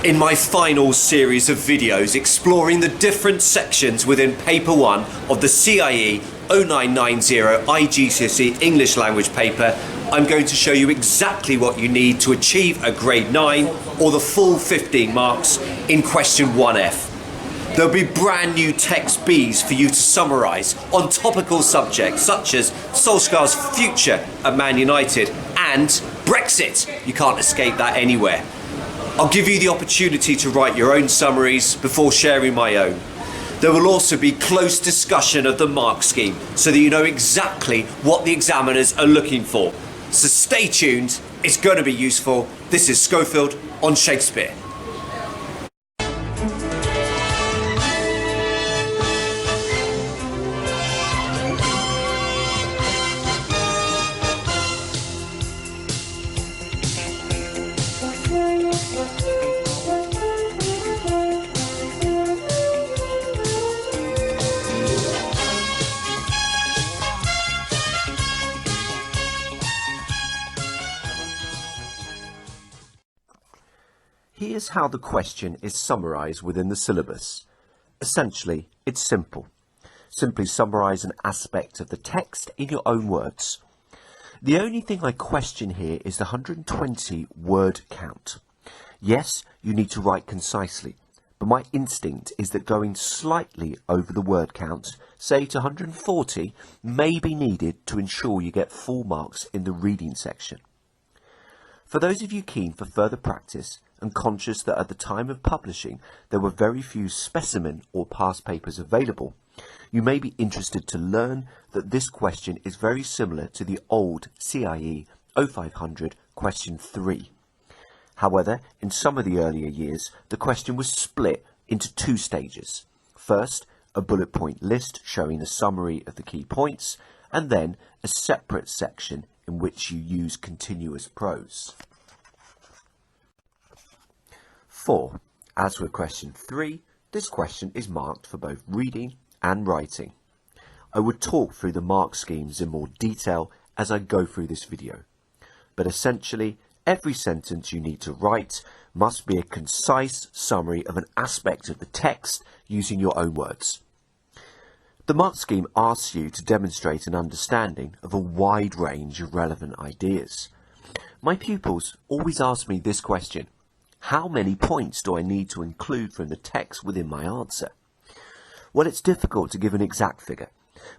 In my final series of videos exploring the different sections within Paper 1 of the CIE 0990 IGCSE English Language paper, I'm going to show you exactly what you need to achieve a grade 9 or the full 15 marks in question 1F. There'll be brand new text Bs for you to summarise on topical subjects such as Solsjkear's future at Man United and Brexit. You can't escape that anywhere. I'll give you the opportunity to write your own summaries before sharing my own. There will also be close discussion of the mark scheme so that you know exactly what the examiners are looking for. So stay tuned, it's going to be useful. This is Schofield on Shakespeare. Here's how the question is summarised within the syllabus. Essentially, it's simple. Simply summarise an aspect of the text in your own words. The only thing I question here is the 120 word count. Yes, you need to write concisely, but my instinct is that going slightly over the word count, say to 140, may be needed to ensure you get full marks in the reading section. For those of you keen for further practice and conscious that at the time of publishing there were very few specimen or past papers available, you may be interested to learn that this question is very similar to the old CIE 0500 question 3. However, in some of the earlier years, the question was split into two stages. First, a bullet point list showing a summary of the key points, and then a separate section in which you use continuous prose. 4. As with question 3, this question is marked for both reading and writing. I would talk through the mark schemes in more detail as I go through this video, but essentially every sentence you need to write must be a concise summary of an aspect of the text using your own words. The mark scheme asks you to demonstrate an understanding of a wide range of relevant ideas. My pupils always ask me this question: how many points do I need to include from the text within my answer? Well, it's difficult to give an exact figure,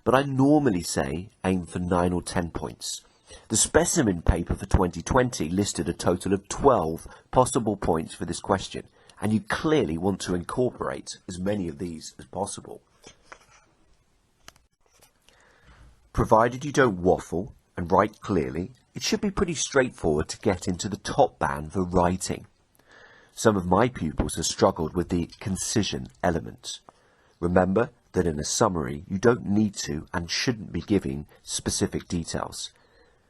but I normally say aim for 9 or 10 points. The specimen paper for 2020 listed a total of 12 possible points for this question, and you clearly want to incorporate as many of these as possible. Provided you don't waffle and write clearly, it should be pretty straightforward to get into the top band for writing. Some of my pupils have struggled with the concision element. Remember that in a summary you don't need to and shouldn't be giving specific details.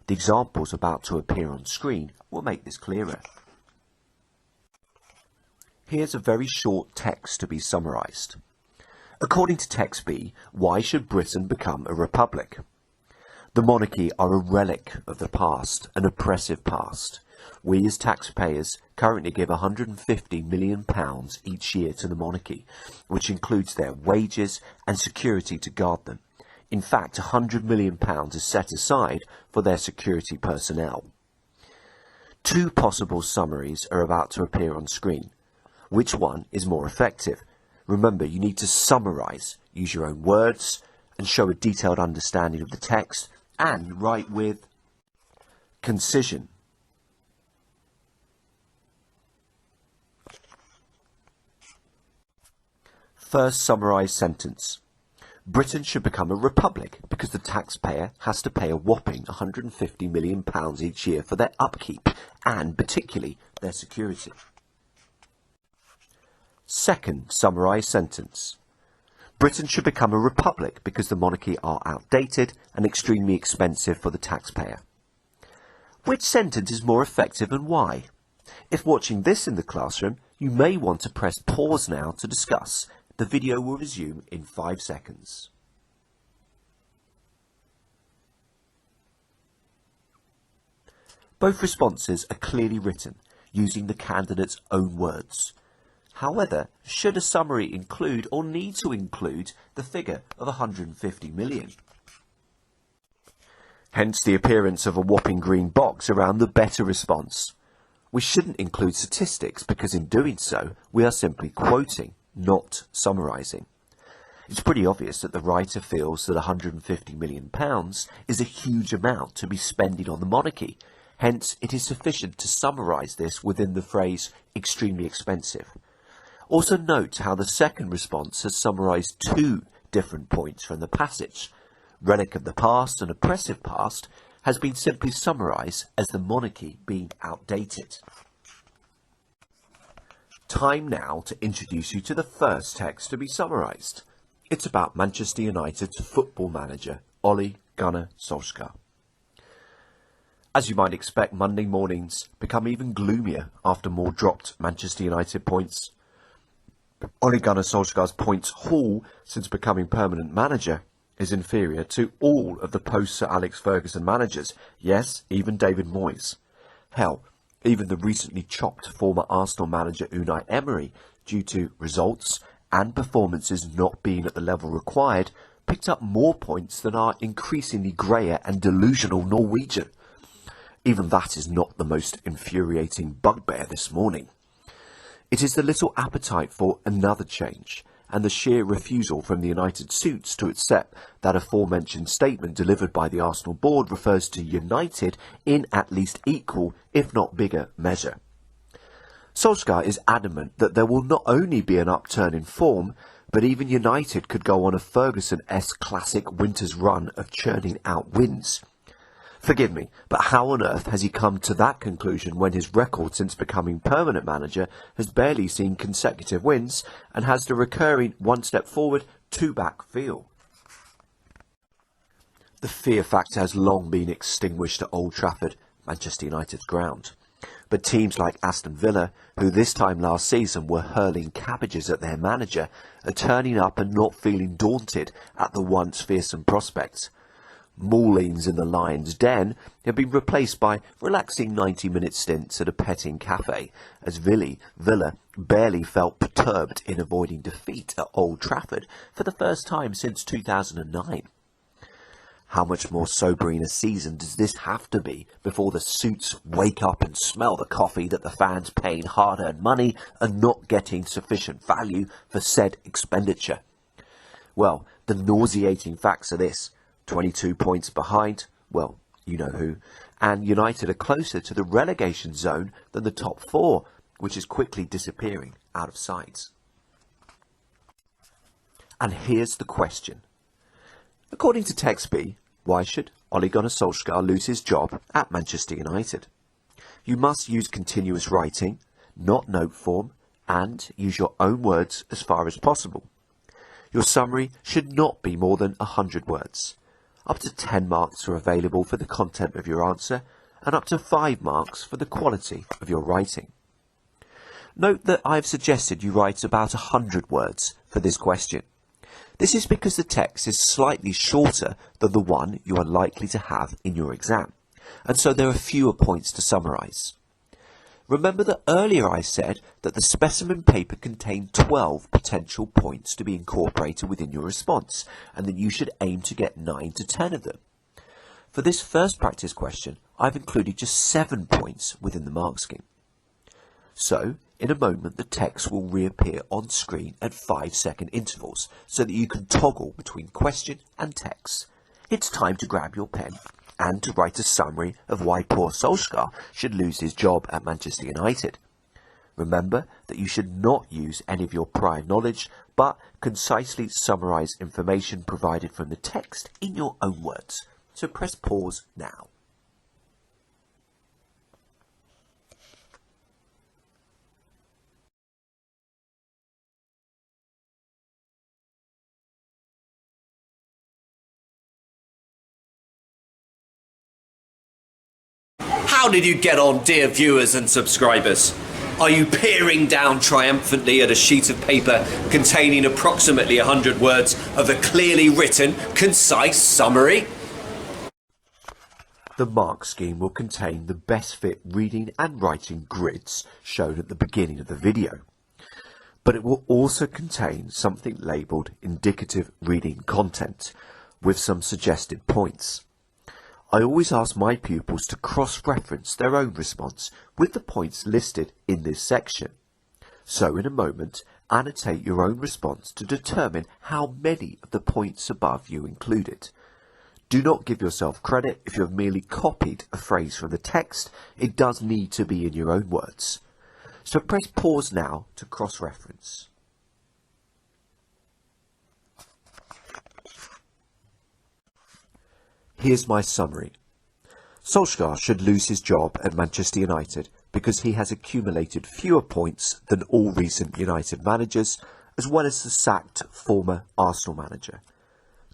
The examples about to appear on screen will make this clearer. Here's a very short text to be summarised. According to text B, why should Britain become a republic? The monarchy are a relic of the past, an oppressive past. We as taxpayers currently give £150 million each year to the monarchy, which includes their wages and security to guard them. In fact, £100 million is set aside for their security personnel. Two possible summaries are about to appear on screen. Which one is more effective? Remember, you need to summarise, use your own words, and show a detailed understanding of the text, and write with concision. First summarised sentence. Britain should become a republic because the taxpayer has to pay a whopping £150 million each year for their upkeep and particularly their security. Second summarised sentence. Britain should become a republic because the monarchy are outdated and extremely expensive for the taxpayer. Which sentence is more effective and why? If watching this in the classroom, you may want to press pause now to discuss. The video will resume in 5 seconds. Both responses are clearly written using the candidate's own words. However, should a summary include or need to include the figure of 150 million? Hence the appearance of a whopping green box around the better response. We shouldn't include statistics because in doing so, we are simply quoting, not summarising. It's pretty obvious that the writer feels that £150 million is a huge amount to be spending on the monarchy. Hence, it is sufficient to summarise this within the phrase extremely expensive. Also note how the second response has summarised two different points from the passage. Relic of the past and oppressive past has been simply summarised as the monarchy being outdated. Time now to introduce you to the first text to be summarised. It's about Manchester United's football manager, Ole Gunnar Solsjkear. As you might expect, Monday mornings become even gloomier after more dropped Manchester United points. Ole Gunnar Solskjaer's points haul since becoming permanent manager is inferior to all of the post-Sir Alex Ferguson managers, yes, even David Moyes. Hell, even the recently chopped former Arsenal manager Unai Emery, due to results and performances not being at the level required, picked up more points than our increasingly greyer and delusional Norwegian. Even that is not the most infuriating bugbear this morning. It is the little appetite for another change, and the sheer refusal from the United suits to accept that aforementioned statement delivered by the Arsenal board refers to United in at least equal, if not bigger, measure. Solskjaer is adamant that there will not only be an upturn in form, but even United could go on a Ferguson-esque classic winter's run of churning out wins. Forgive me, but how on earth has he come to that conclusion when his record since becoming permanent manager has barely seen consecutive wins and has the recurring one step forward, two back feel? The fear factor has long been extinguished at Old Trafford, Manchester United's ground. But teams like Aston Villa, who this time last season were hurling cabbages at their manager, are turning up and not feeling daunted at the once fearsome prospects. Maulings in the Lions' Den have been replaced by relaxing 90-minute stints at a petting cafe, as Villa barely felt perturbed in avoiding defeat at Old Trafford for the first time since 2009. How much more sobering a season does this have to be before the suits wake up and smell the coffee that the fans paying hard-earned money are not getting sufficient value for said expenditure? Well, the nauseating facts are this: 22 points behind, well, you know who, and United are closer to the relegation zone than the top four, which is quickly disappearing out of sight. And here's the question. According to Text B, why should Ole Gunnar Solskjaer lose his job at Manchester United? You must use continuous writing, not note form, and use your own words as far as possible. Your summary should not be more than 100 words. Up to 10 marks are available for the content of your answer, and up to 5 marks for the quality of your writing. Note that I have suggested you write about 100 words for this question. This is because the text is slightly shorter than the one you are likely to have in your exam, and so there are fewer points to summarise. Remember that earlier I said that the specimen paper contained 12 potential points to be incorporated within your response, and that you should aim to get 9 to 10 of them. For this first practice question, I've included just 7 points within the mark scheme. So, in a moment, the text will reappear on screen at 5-second intervals, so that you can toggle between question and text. It's time to grab your pen and to write a summary of why poor Solskjaer should lose his job at Manchester United. Remember that you should not use any of your prior knowledge, but concisely summarise information provided from the text in your own words. So press pause now. How did you get on, dear viewers and subscribers? Are you peering down triumphantly at a sheet of paper containing approximately 100 words of a clearly written, concise summary? The mark scheme will contain the best fit reading and writing grids shown at the beginning of the video. but it will also contain something labelled indicative reading content with some suggested points. I always ask my pupils to cross-reference their own response with the points listed in this section. So in a moment, annotate your own response to determine how many of the points above you included. Do not give yourself credit if you have merely copied a phrase from the text. It does need to be in your own words. So press pause now to cross-reference. Here's my summary. Solsjkear should lose his job at Manchester United because he has accumulated fewer points than all recent United managers, as well as the sacked former Arsenal manager.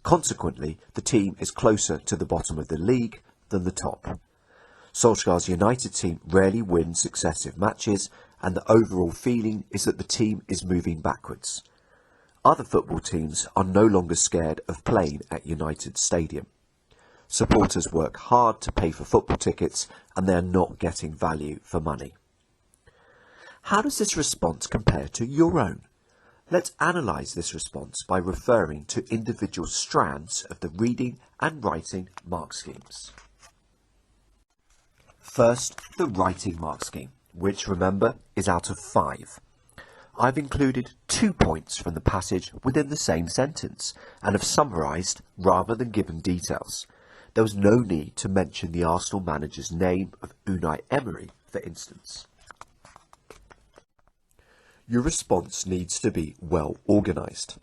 Consequently, the team is closer to the bottom of the league than the top. Solskjaer's United team rarely wins successive matches, and the overall feeling is that the team is moving backwards. Other football teams are no longer scared of playing at United Stadium. Supporters work hard to pay for football tickets, and they are not getting value for money. How does this response compare to your own? Let's analyse this response by referring to individual strands of the reading and writing mark schemes. First, the writing mark scheme, which, remember, is out of 5. I've included 2 points from the passage within the same sentence and have summarised rather than given details. There was no need to mention the Arsenal manager's name of Unai Emery, for instance. Your response needs to be well organised.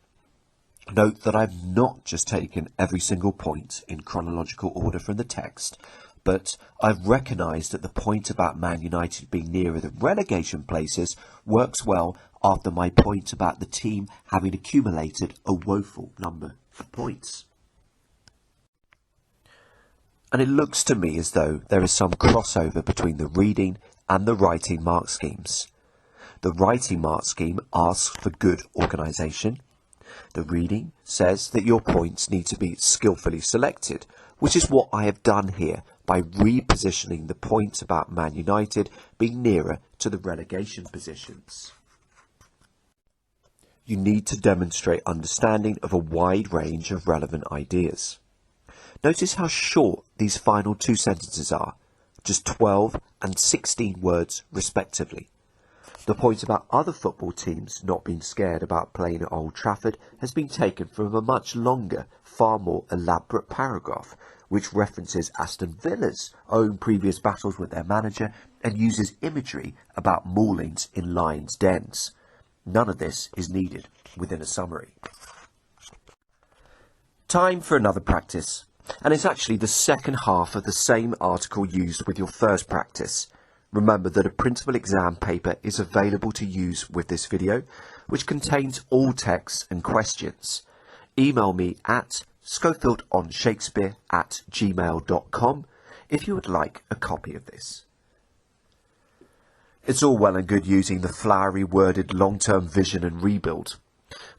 Note that I've not just taken every single point in chronological order from the text, but I've recognised that the point about Man United being nearer the relegation places works well after my point about the team having accumulated a woeful number of points. And it looks to me as though there is some crossover between the reading and the writing mark schemes. The writing mark scheme asks for good organisation. The reading says that your points need to be skillfully selected, which is what I have done here by repositioning the point about Man United being nearer to the relegation positions. You need to demonstrate understanding of a wide range of relevant ideas. Notice how short these final 2 sentences are, just 12 and 16 words respectively. The point about other football teams not being scared about playing at Old Trafford has been taken from a much longer, far more elaborate paragraph, which references Aston Villa's own previous battles with their manager and uses imagery about maulings in lions' dens. None of this is needed within a summary. Time for another practice. And it's actually the second half of the same article used with your first practice. Remember that a printable exam paper is available to use with this video, which contains all texts and questions. Email me at schofieldonshakespeare@gmail.com if you would like a copy of this. It's all well and good using the flowery worded long-term vision and rebuild,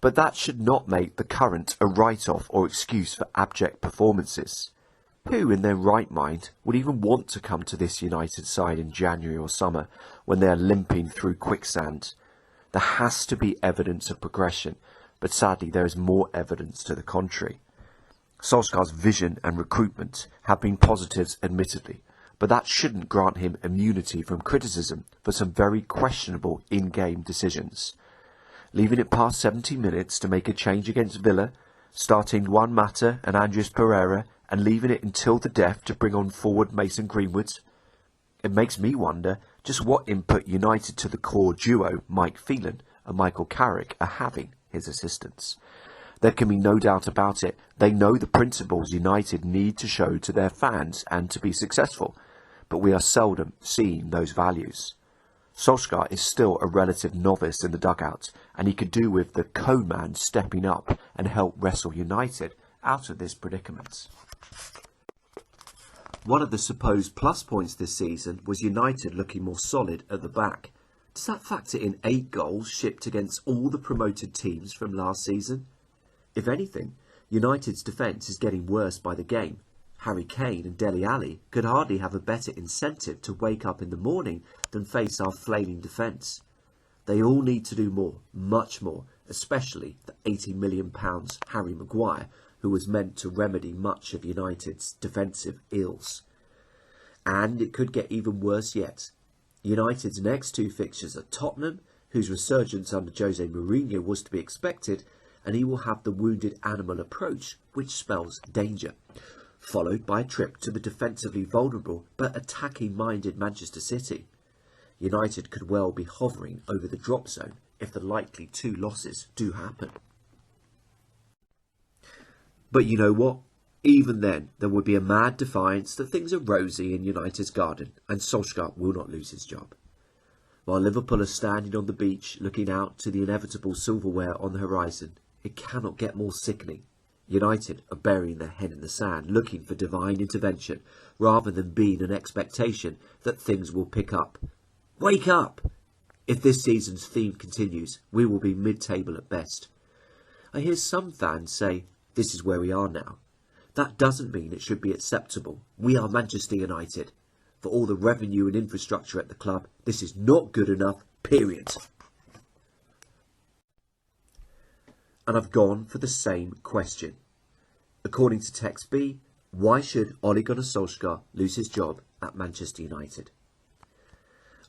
but that should not make the current a write-off or excuse for abject performances. Who in their right mind would even want to come to this United side in January or summer when they are limping through quicksand? There has to be evidence of progression, but sadly there is more evidence to the contrary. Solskjaer's vision and recruitment have been positives admittedly, but that shouldn't grant him immunity from criticism for some very questionable in-game decisions. Leaving it past 70 minutes to make a change against Villa, starting Juan Mata and Andreas Pereira, and leaving it until the death to bring on forward Mason Greenwood. It makes me wonder just what input United to the core duo Mike Phelan and Michael Carrick are having his assistants. There can be no doubt about it. They know the principles United need to show to their fans and to be successful, but we are seldom seeing those values. Solskjaer is still a relative novice in the dugout, and he could do with the co-man stepping up and help wrestle United out of this predicament. One of the supposed plus points this season was United looking more solid at the back. Does that factor in 8 goals shipped against all the promoted teams from last season? If anything, United's defence is getting worse by the game. Harry Kane and Dele Alli could hardly have a better incentive to wake up in the morning than face our flailing defence. They all need to do more, much more, especially the £80 million Harry Maguire, who was meant to remedy much of United's defensive ills. And it could get even worse yet. United's next two fixtures are Tottenham, whose resurgence under Jose Mourinho was to be expected, and he will have the wounded animal approach, which spells danger, followed by a trip to the defensively vulnerable but attacking-minded Manchester City. United could well be hovering over the drop zone if the likely 2 losses do happen. But you know what? Even then, there would be a mad defiance that things are rosy in United's garden, and Solsjkear will not lose his job. While Liverpool are standing on the beach looking out to the inevitable silverware on the horizon, it cannot get more sickening. United are burying their head in the sand, looking for divine intervention, rather than being an expectation that things will pick up. Wake up! If this season's theme continues, we will be mid-table at best. I hear some fans say, this is where we are now. That doesn't mean it should be acceptable. We are Manchester United. For all the revenue and infrastructure at the club, this is not good enough, period. And I've gone for the same question. According to text B, why should Ole Gunnar Solskjaer lose his job at Manchester United?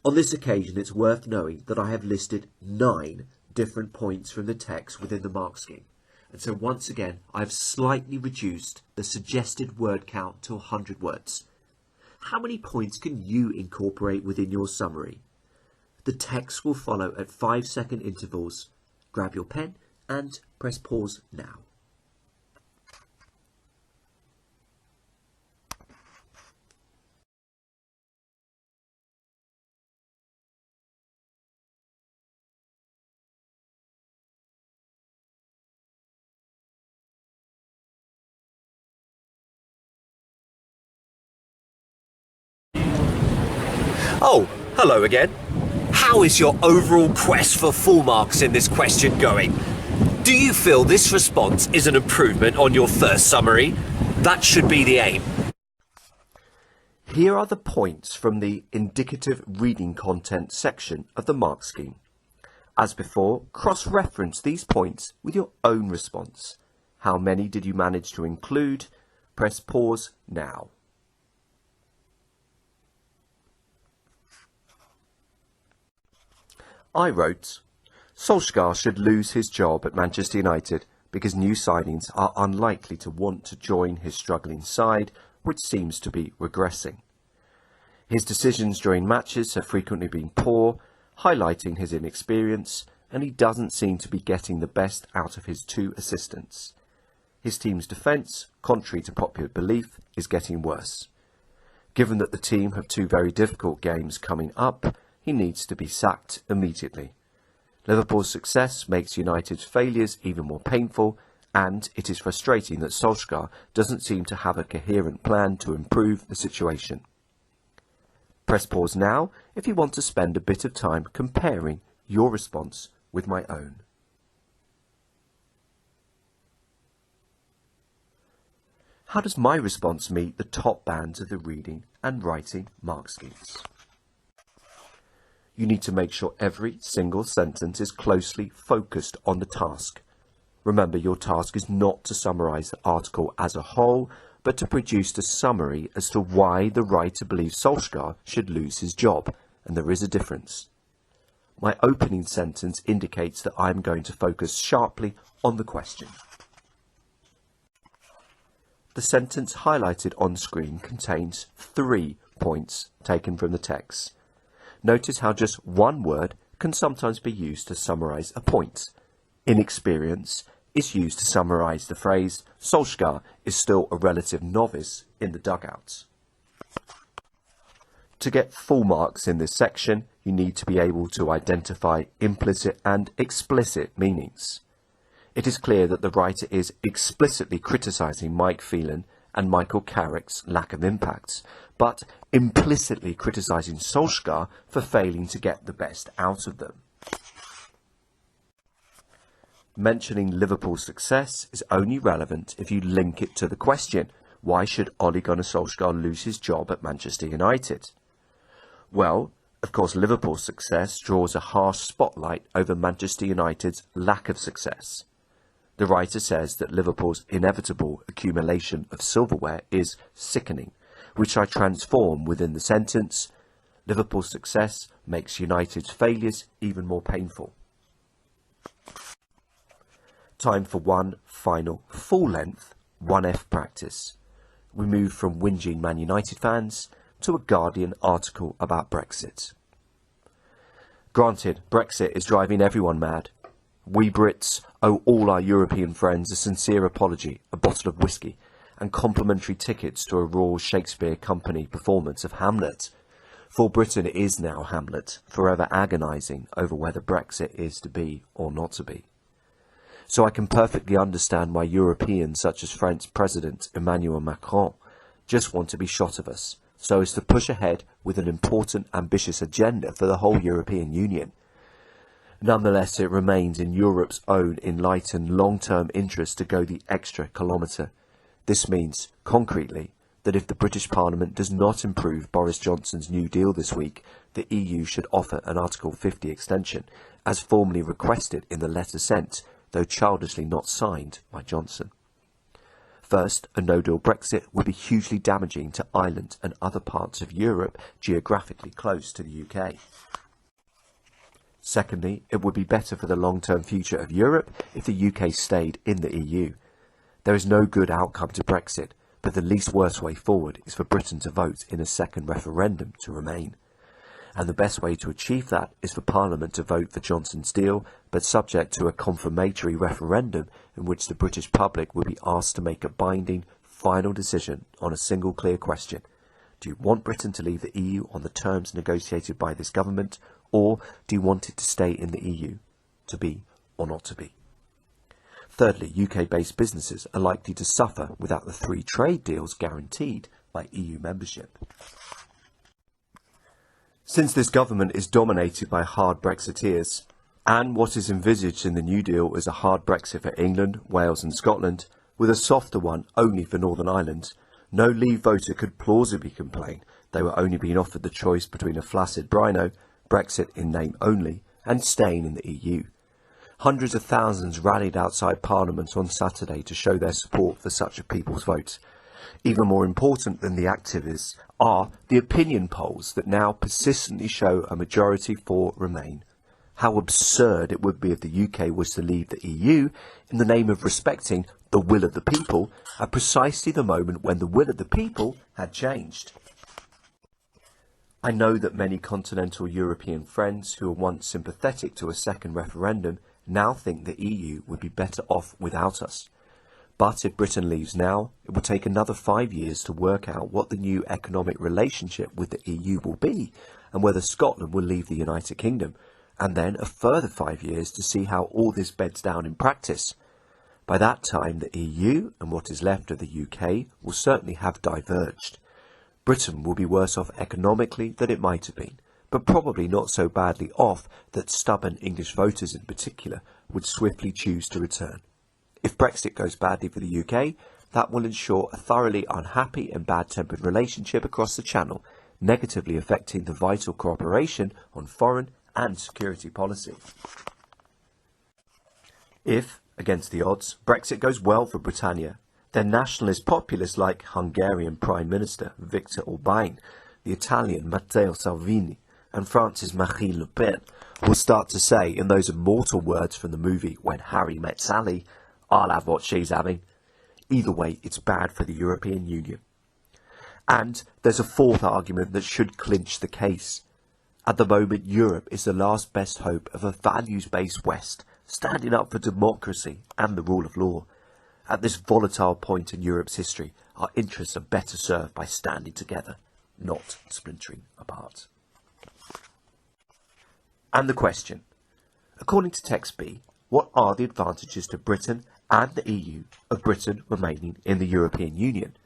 On this occasion, it's worth knowing that I have listed 9 different points from the text within the mark scheme. And so once again, I've slightly reduced the suggested word count to 100 words. How many points can you incorporate within your summary? The text will follow at 5-second intervals. Grab your pen and press pause now. Oh, hello again. How is your overall quest for full marks in this question going? Do you feel this response is an improvement on your first summary? That should be the aim. Here are the points from the indicative reading content section of the mark scheme. As before, cross-reference these points with your own response. How many did you manage to include? Press pause now. I wrote, Solskjaer should lose his job at Manchester United because new signings are unlikely to want to join his struggling side, which seems to be regressing. His decisions during matches have frequently been poor, highlighting his inexperience, and he doesn't seem to be getting the best out of his 2 assistants. His team's defence, contrary to popular belief, is getting worse. Given that the team have 2 very difficult games coming up, he needs to be sacked immediately. Liverpool's success makes United's failures even more painful, and it is frustrating that Solskjaer doesn't seem to have a coherent plan to improve the situation. Press pause now if you want to spend a bit of time comparing your response with my own. How does my response meet the top bands of the reading and writing mark schemes? You need to make sure every single sentence is closely focused on the task. Remember, your task is not to summarise the article as a whole, but to produce a summary as to why the writer believes Solskjaer should lose his job, and there is a difference. My opening sentence indicates that I am going to focus sharply on the question. The sentence highlighted on screen contains 3 points taken from the text. Notice how just one word can sometimes be used to summarise a point. Inexperience is used to summarise the phrase, Solskjaer is still a relative novice in the dugout. To get full marks in this section, you need to be able to identify implicit and explicit meanings. It is clear that the writer is explicitly criticising Mike Phelan and Michael Carrick's lack of impact, but implicitly criticising Solskjaer for failing to get the best out of them. Mentioning Liverpool's success is only relevant if you link it to the question, why should Ole Gunnar Solskjaer lose his job at Manchester United? Well, Of course, Liverpool's success draws a harsh spotlight over Manchester United's lack of success. The writer says that Liverpool's inevitable accumulation of silverware is sickening, which I transform within the sentence, Liverpool's success makes United's failures even more painful. Time for one final full-length Q1f practice. We move from whinging Man United fans to a Guardian article about Brexit. Granted, Brexit is driving everyone mad. We Brits owe all our European friends a sincere apology, a bottle of whiskey, and complimentary tickets to a Royal Shakespeare Company performance of Hamlet. For Britain is now Hamlet, forever agonising over whether Brexit is to be or not to be. So I can perfectly understand why Europeans such as French President Emmanuel Macron just want to be shot of us, so as to push ahead with an important, ambitious agenda for the whole European Union. Nonetheless, it remains in Europe's own enlightened long-term interest to go the extra kilometre. This means, concretely, that if the British Parliament does not improve Boris Johnson's New Deal this week, the EU should offer an Article 50 extension, as formally requested in the letter sent, though childishly not signed by Johnson. First, a no-deal Brexit would be hugely damaging to Ireland and other parts of Europe geographically close to the UK. Secondly, it would be better for the long-term future of Europe if the UK stayed in the EU. There is no good outcome to Brexit, but the least worst way forward is for Britain to vote in a second referendum to remain. And the best way to achieve that is for Parliament to vote for Johnson's deal, but subject to a confirmatory referendum in which the British public will be asked to make a binding, final decision on a single clear question. Do you want Britain to leave the EU on the terms negotiated by this government, or do you want it to stay in the EU, to be or not to be? Thirdly, UK-based businesses are likely to suffer without the free trade deals guaranteed by EU membership. Since this government is dominated by hard Brexiteers, and what is envisaged in the New Deal is a hard Brexit for England, Wales and Scotland, with a softer one only for Northern Ireland, no Leave voter could plausibly complain they were only being offered the choice between a flaccid Brino, Brexit in name only, and staying in the EU. Hundreds of thousands rallied outside Parliament on Saturday to show their support for such a people's vote. Even more important than the activists are the opinion polls that now persistently show a majority for Remain. How absurd it would be if the UK was to leave the EU in the name of respecting the will of the people at precisely the moment when the will of the people had changed. I know that many continental European friends who were once sympathetic to a second referendum now think the EU would be better off without us. But if Britain leaves now, it will take another 5 years to work out what the new economic relationship with the EU will be, and whether Scotland will leave the United Kingdom, and then a further 5 years to see how all this beds down in practice. By that time, the EU and what is left of the UK will certainly have diverged. Britain will be worse off economically than it might have been, but probably not so badly off that stubborn English voters in particular would swiftly choose to return. If Brexit goes badly for the UK, that will ensure a thoroughly unhappy and bad-tempered relationship across the Channel, negatively affecting the vital cooperation on foreign and security policy. If, against the odds, Brexit goes well for Britannia, then nationalist populists like Hungarian Prime Minister Viktor Orbán, the Italian Matteo Salvini, and France's Marine Le Pen will start to say, in those immortal words from the movie When Harry Met Sally, I'll have what she's having. Either way, it's bad for the European Union. And there's a fourth argument that should clinch the case. At the moment, Europe is the last best hope of a values-based West, standing up for democracy and the rule of law. At this volatile point in Europe's history, our interests are better served by standing together, not splintering apart. And the question, according to text B, what are the advantages to Britain and the EU of Britain remaining in the European Union?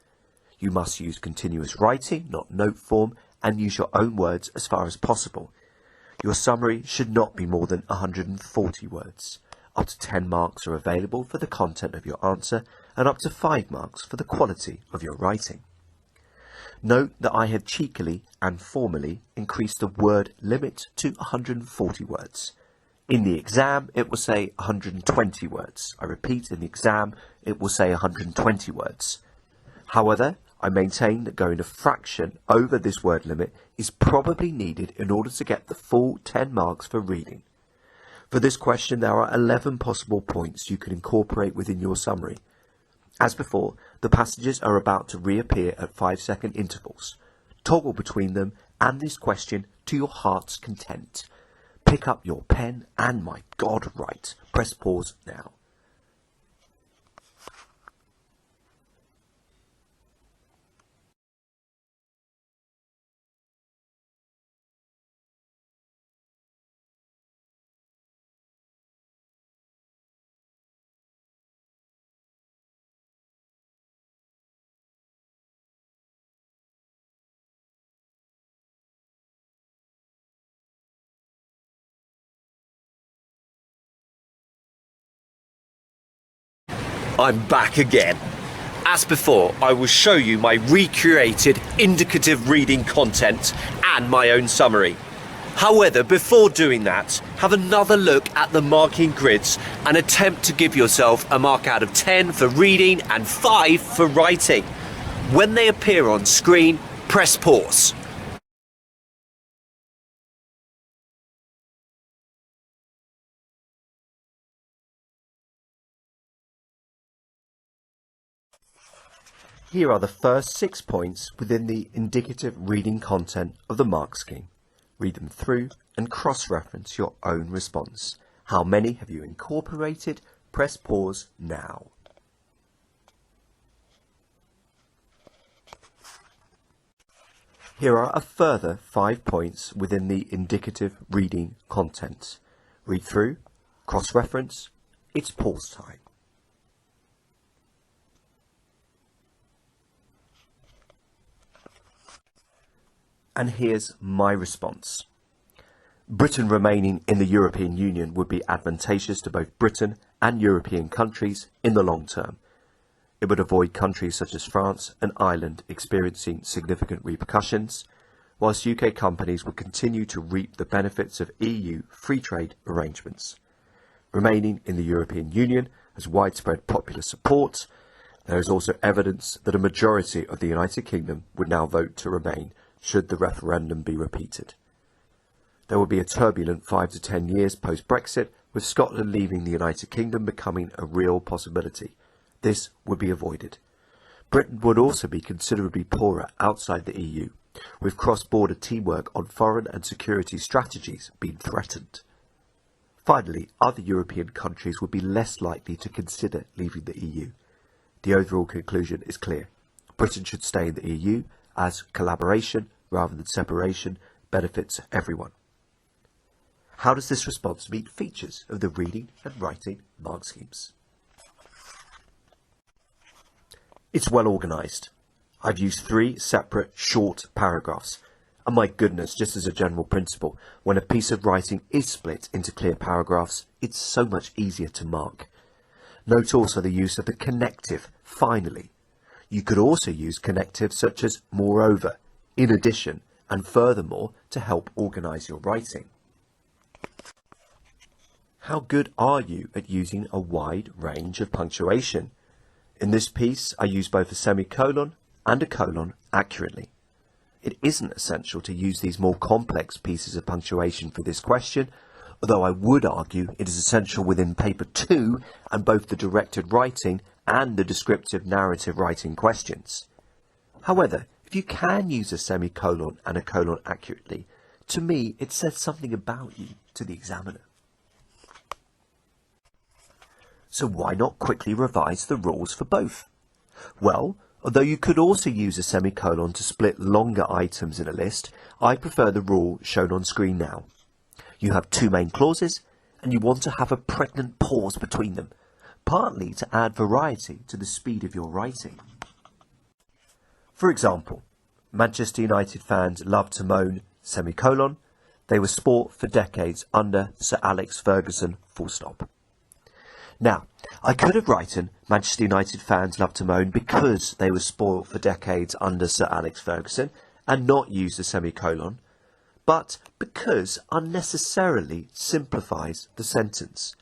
You must use continuous writing, not note form, and use your own words as far as possible. Your summary should not be more than 140 words. Up to 10 marks are available for the content of your answer, and up to 5 marks for the quality of your writing. Note that I have cheekily and formally increased the word limit to 140 words. In the exam, it will say 120 words. I repeat, in the exam, it will say 120 words. However, I maintain that going a fraction over this word limit is probably needed in order to get the full 10 marks for reading. For this question, there are 11 possible points you can incorporate within your summary. As before, the passages are about to reappear at 5-second intervals. Toggle between them and this question to your heart's content. Pick up your pen and, my God, write. Press pause now. I'm back again. As before, I will show you my recreated indicative reading content and my own summary. However, before doing that, have another look at the marking grids and attempt to give yourself a mark out of 10 for reading and 5 for writing. When they appear on screen, press pause. Here are the first 6 points within the indicative reading content of the mark scheme. Read them through and cross-reference your own response. How many have you incorporated? Press pause now. Here are a further 5 points within the indicative reading content. Read through, cross-reference, it's pause time. And here's my response. Britain remaining in the European Union would be advantageous to both Britain and European countries in the long term. It would avoid countries such as France and Ireland experiencing significant repercussions, whilst UK companies would continue to reap the benefits of EU free trade arrangements. Remaining in the European Union has widespread popular support. There is also evidence that a majority of the United Kingdom would now vote to remain should the referendum be repeated. There will be a turbulent 5 to 10 years post-Brexit, with Scotland leaving the United Kingdom becoming a real possibility. This would be avoided. Britain would also be considerably poorer outside the EU, with cross-border teamwork on foreign and security strategies being threatened. Finally, other European countries would be less likely to consider leaving the EU. The overall conclusion is clear. Britain should stay in the EU, as collaboration rather than separation benefits everyone. How does this response meet features of the reading and writing mark schemes? It's well organised. I've used 3 separate short paragraphs. And my goodness, just as a general principle, when a piece of writing is split into clear paragraphs, it's so much easier to mark. Note also the use of the connective, finally. You could also use connectives such as moreover, in addition, and furthermore to help organise your writing. How good are you at using a wide range of punctuation? In this piece, I use both a semicolon and a colon accurately. It isn't essential to use these more complex pieces of punctuation for this question, although I would argue it is essential within paper 2 and both the directed writing and the descriptive narrative writing questions. However, if you can use a semicolon and a colon accurately, to me it says something about you to the examiner. So why not quickly revise the rules for both? Well, although you could also use a semicolon to split longer items in a list, I prefer the rule shown on screen now. You have 2 main clauses, and you want to have a pregnant pause between them, partly to add variety to the speed of your writing. For example, Manchester United fans love to moan, semicolon, they were sport for decades under Sir Alex Ferguson, full stop. Now, I could have written Manchester United fans love to moan because they were spoilt for decades under Sir Alex Ferguson and not used a semicolon, but because unnecessarily simplifies the sentence.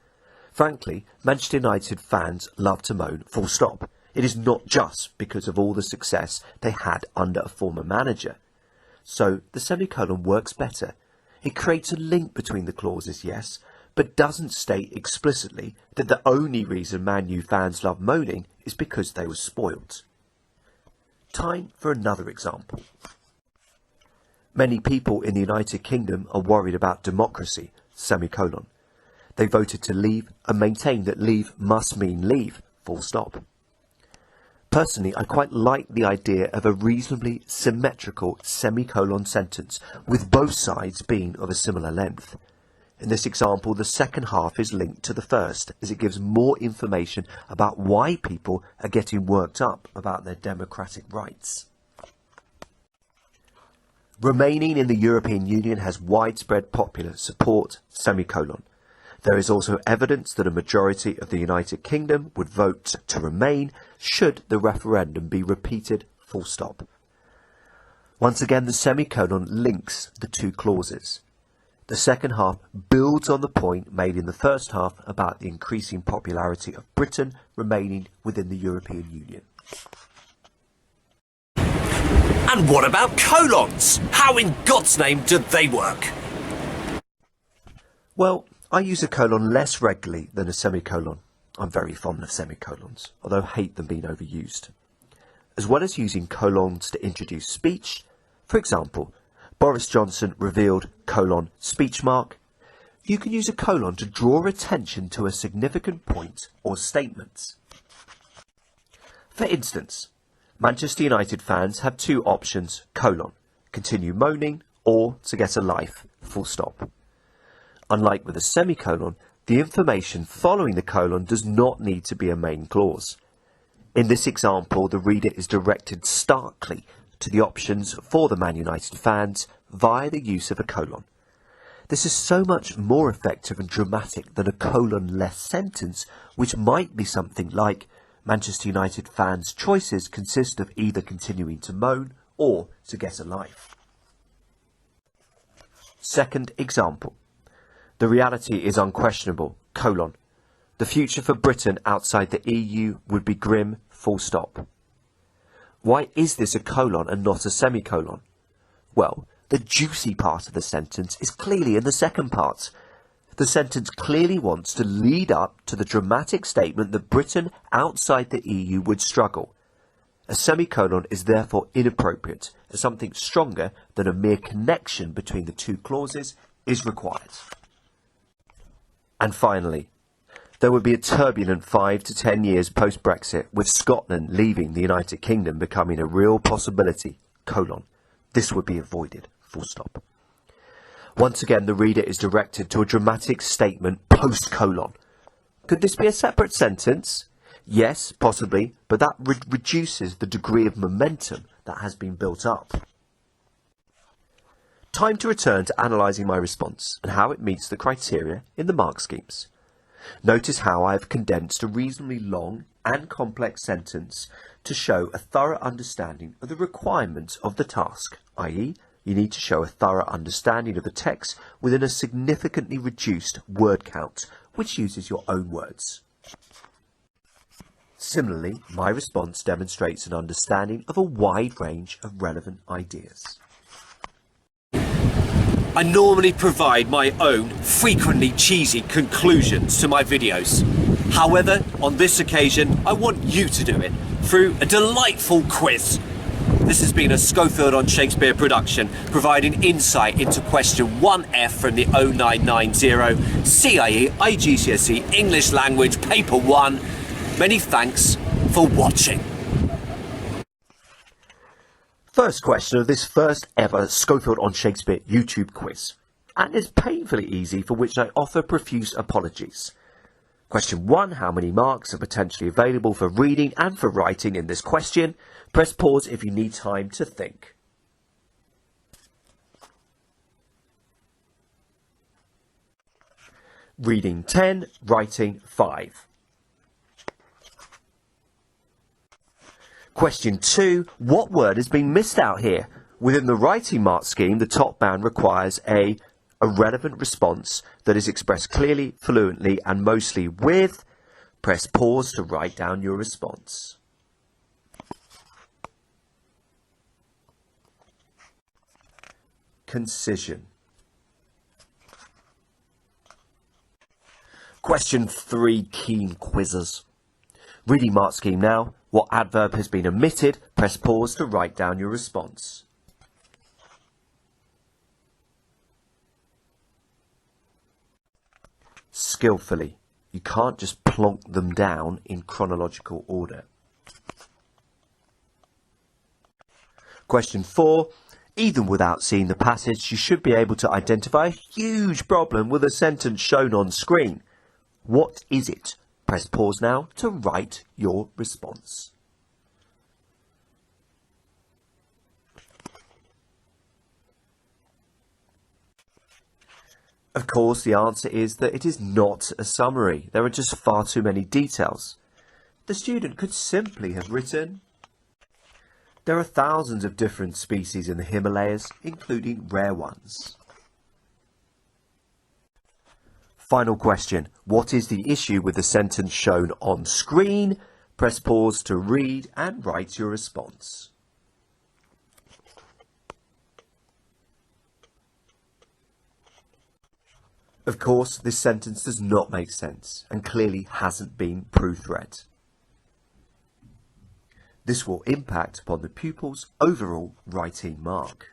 Frankly, Manchester United fans love to moan full stop. It is not just because of all the success they had under a former manager. So the semicolon works better. It creates a link between the clauses, yes, but doesn't state explicitly that the only reason Man U fans love moaning is because they were spoilt. Time for another example. Many people in the United Kingdom are worried about democracy, semicolon. They voted to leave and maintain that leave must mean leave, full stop. Personally, I quite like the idea of a reasonably symmetrical semicolon sentence with both sides being of a similar length. In this example, the second half is linked to the first, as it gives more information about why people are getting worked up about their democratic rights. Remaining in the European Union has widespread popular support, semicolon. There is also evidence that a majority of the United Kingdom would vote to remain should the referendum be repeated, full stop. Once again, the semicolon links the two clauses. The second half builds on the point made in the first half about the increasing popularity of Britain remaining within the European Union. And what about colons? How in God's name do they work? Well, I use a colon less regularly than a semicolon. I'm very fond of semicolons, although hate them being overused. As well as using colons to introduce speech, for example, Boris Johnson revealed speech mark, you can use a colon to draw attention to a significant point or statement. For instance, Manchester United fans have two options, continue moaning or to get a life, full stop. Unlike with a semicolon, the information following the colon does not need to be a main clause. In this example, the reader is directed starkly to the options for the Man United fans via the use of a colon. This is so much more effective and dramatic than a colon-less sentence, which might be something like, Manchester United fans' choices consist of either continuing to moan or to get a life. Second example. The reality is unquestionable, the future for Britain outside the EU would be grim, full stop. Why is this a colon and not a semicolon? Well, the juicy part of the sentence is clearly in the second part. The sentence clearly wants to lead up to the dramatic statement that Britain outside the EU would struggle. A semicolon is therefore inappropriate, as something stronger than a mere connection between the two clauses is required. And finally, there would be a turbulent 5 to 10 years post-Brexit, with Scotland leaving the United Kingdom becoming a real possibility, This would be avoided, full stop. Once again, the reader is directed to a dramatic statement post-colon. Could this be a separate sentence? Yes, possibly, but that reduces the degree of momentum that has been built up. Time to return to analysing my response and how it meets the criteria in the mark schemes. Notice how I have condensed a reasonably long and complex sentence to show a thorough understanding of the requirements of the task, i.e., you need to show a thorough understanding of the text within a significantly reduced word count, which uses your own words. Similarly, my response demonstrates an understanding of a wide range of relevant ideas. I normally provide my own, frequently cheesy conclusions to my videos. However, on this occasion, I want you to do it through a delightful quiz. This has been a Schofield on Shakespeare production, providing insight into question 1F from the 0990 CIE IGCSE English Language Paper 1. Many thanks for watching. First question of this first ever Schofield on Shakespeare YouTube quiz, and is painfully easy, for which I offer profuse apologies. Question 1, how many marks are potentially available for reading and for writing in this question? Press pause if you need time to think. Reading 10, writing 5. Question 2. What word has been missed out here? Within the writing mark scheme, the top band requires a relevant response that is expressed clearly, fluently and mostly with. Press pause to write down your response. Concision. Question 3, keen quizzes. Reading mark scheme now. What adverb has been omitted? Press pause to write down your response. Skillfully. You can't just plonk them down in chronological order. Question 4. Even without seeing the passage, you should be able to identify a huge problem with a sentence shown on screen. What is it? Press pause now to write your response. Of course, the answer is that it is not a summary. There are just far too many details. The student could simply have written, there are thousands of different species in the Himalayas, including rare ones. Final question. What is the issue with the sentence shown on screen? Press pause to read and write your response. Of course, this sentence does not make sense and clearly hasn't been proofread. This will impact upon the pupil's overall writing mark.